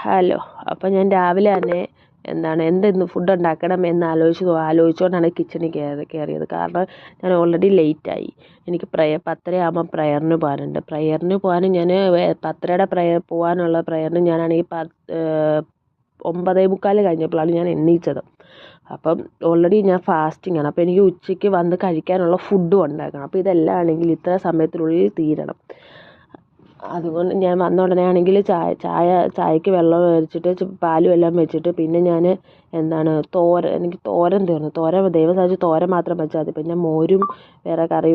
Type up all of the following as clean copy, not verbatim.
Hello. അപ്പോൾ ഞാൻ രാവിലെ തന്നെ എന്തെന്ന് ഫുഡ് ഉണ്ടാക്കണം എന്ന് ആലോചിച്ചുകൊണ്ടാണ് കിച്ചണിൽ കയറിയത്. കാരണം ഞാൻ ഓൾറെഡി ലേറ്റായി. എനിക്ക് 10:30 ആകുമ്പോൾ പ്രയറിന് പോകാനുണ്ട്. പ്രയറിന് പോകാനും ഞാൻ 10:30 പോകാനുള്ള പ്രയറിന് ഞാനാണെങ്കിൽ 9:45 കഴിഞ്ഞപ്പോഴാണ് ഞാൻ എണീറ്റത്. അപ്പം ഓൾറെഡി ഞാൻ ഫാസ്റ്റിംഗ് ആണ്. അപ്പോൾ എനിക്ക് ഉച്ചയ്ക്ക് വന്ന് കഴിക്കാനുള്ള ഫുഡും ഉണ്ടാക്കണം. അപ്പോൾ ഇതെല്ലാം ആണെങ്കിൽ ഇത്ര സമയത്തിനുള്ളിൽ തീരണം. അതുകൊണ്ട് ഞാൻ വന്ന ഉടനെ ആണെങ്കിൽ ചായക്ക് വെള്ളം ഒഴിച്ചിട്ട് പാലും എല്ലാം വെച്ചിട്ട് പിന്നെ ഞാൻ എനിക്ക് തോരൻ തീർന്നു. ദൈവം സാധിച്ച് തോരൻ മാത്രം വെച്ചാൽ മതി. പിന്നെ മോരും വേറെ കറി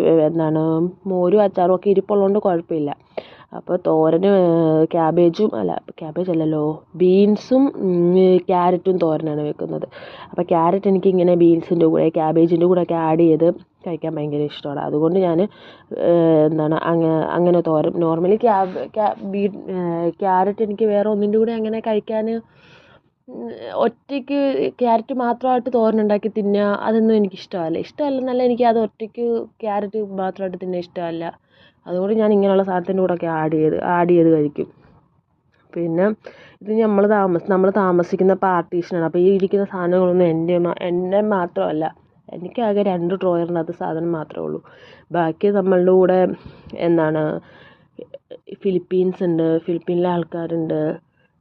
മോരും അച്ചാറും ഒക്കെ ഇരിപ്പുള്ളതുകൊണ്ട് കുഴപ്പമില്ല. അപ്പോൾ തോരന് ബീൻസും ക്യാരറ്റും തോരനാണ് വെക്കുന്നത്. അപ്പോൾ ക്യാരറ്റ് എനിക്കിങ്ങനെ ബീൻസിൻ്റെ കൂടെ ക്യാബേജിൻ്റെ കൂടെ ഒക്കെ ആഡ് ചെയ്ത് കഴിക്കാൻ ഭയങ്കര ഇഷ്ടമാണ്. അതുകൊണ്ട് ഞാൻ അങ്ങനെ തോരൻ നോർമലി ക്യാരറ്റ് എനിക്ക് വേറെ ഒന്നിൻ്റെ കൂടെ അങ്ങനെ കഴിക്കാൻ ഒറ്റയ്ക്ക് ക്യാരറ്റ് മാത്രമായിട്ട് തോരനുണ്ടാക്കി തിന്നുക അതൊന്നും ഇഷ്ടമല്ലെന്നല്ല, എനിക്ക് അത് ഒറ്റയ്ക്ക് ക്യാരറ്റ് മാത്രമായിട്ട് തിന്നാൻ ഇഷ്ടമല്ല. അതുകൊണ്ട് ഞാൻ ഇങ്ങനെയുള്ള സാധനത്തിൻ്റെ കൂടെ ഒക്കെ ആഡ് ചെയ്ത് കഴിക്കും. പിന്നെ ഇത് നമ്മൾ താമസിക്കുന്ന പാർട്ടീഷനാണ്. അപ്പോൾ ഈ ഇരിക്കുന്ന സാധനങ്ങളൊന്നും എൻ്റെ മാത്രമല്ല. എനിക്കാകെ 2 ഡ്രോയറിനകത്ത് സാധനം മാത്രമേ ഉള്ളൂ. ബാക്കി നമ്മളുടെ കൂടെ ഫിലിപ്പീനിലെ ആൾക്കാരുണ്ട്,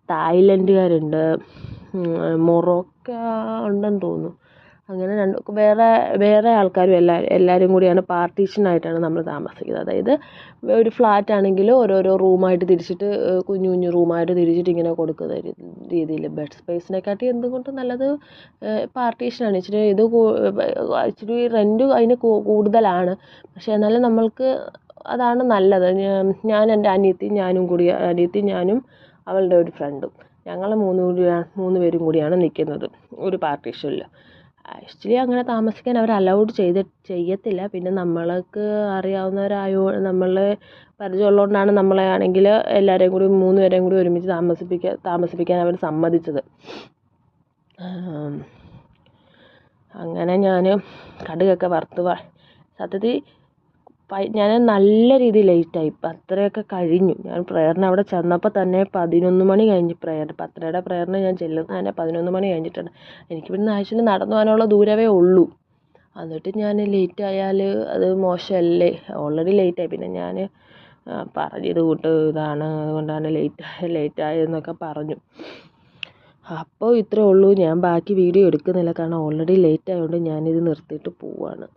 തായ്ലൻഡുകാരുണ്ട്, മൊറോക്ക ഉണ്ടെന്ന് തോന്നുന്നു. അങ്ങനെ വേറെ ആൾക്കാരും എല്ലാവരും കൂടിയാണ് പാർട്ടീഷനായിട്ടാണ് നമ്മൾ താമസിക്കുന്നത്. അതായത് ഒരു ഫ്ലാറ്റ് ആണെങ്കിൽ ഓരോരോ റൂമായിട്ട് തിരിച്ചിട്ട് കുഞ്ഞു കുഞ്ഞു റൂമായിട്ട് തിരിച്ചിട്ട് ഇങ്ങനെ കൊടുക്കുന്ന രീതിയിൽ. ബെഡ് സ്പേസിനെക്കാട്ടി എന്തുകൊണ്ടും നല്ലത് പാർട്ടീഷനാണ്. ഇച്ചിരി റെൻറ്റ് അതിന് കൂടുതലാണ്. പക്ഷേ എന്നാലും നമ്മൾക്ക് അതാണ് നല്ലത്. ഞാൻ എൻ്റെ അനിയത്തി ഞാനും അവളുടെ ഒരു ഫ്രണ്ടും ഞങ്ങൾ 3 പേരും കൂടിയാണ് നിൽക്കുന്നത് ഒരു പാർട്ടീഷനിൽ. ആക്ച്വലി അങ്ങനെ താമസിക്കാൻ അവർ അലൗഡ് ചെയ്യത്തില്ല. പിന്നെ നമ്മൾക്ക് നമ്മളെ പരിചയമുള്ളതുകൊണ്ടാണ് നമ്മളെ ആണെങ്കിൽ എല്ലാവരെയും കൂടി 3 പേരെയും കൂടി ഒരുമിച്ച് താമസിപ്പിക്കാൻ അവർ സമ്മതിച്ചത്. അങ്ങനെ ഞാൻ കടുകൊക്കെ വറുത്ത് സത്യത്തിൽ ഞാൻ നല്ല രീതിയിൽ ലേറ്റായി. 10:30 കഴിഞ്ഞു. ഞാൻ പ്രയറിന് അവിടെ ചെന്നപ്പോൾ തന്നെ 11 മണി കഴിഞ്ഞ്. 10:30 പ്രയറിന് ഞാൻ ചെല്ലുന്നത് തന്നെ 11 മണി കഴിഞ്ഞിട്ടുണ്ട്. എനിക്ക് ഇവിടുന്ന് ആക്ച്വലി നടന്നു പോകാനുള്ള ദൂരമേ ഉള്ളൂ. എന്നിട്ട് ഞാൻ ലേറ്റ് ആയാൽ അത് മോശമല്ലേ? ഓൾറെഡി ലേറ്റായി. പിന്നെ ഞാൻ പറഞ്ഞത് ഇതാണ്, അതുകൊണ്ടാണ് ലേറ്റായതെന്നൊക്കെ പറഞ്ഞു. അപ്പോൾ ഇത്രേ ഉള്ളൂ. ഞാൻ ബാക്കി വീഡിയോ എടുക്കുന്നില്ല, കാരണം ഓൾറെഡി ലേറ്റ് ആയതുകൊണ്ട് ഞാനിത് നിർത്തിയിട്ട് പോവുകയാണ്.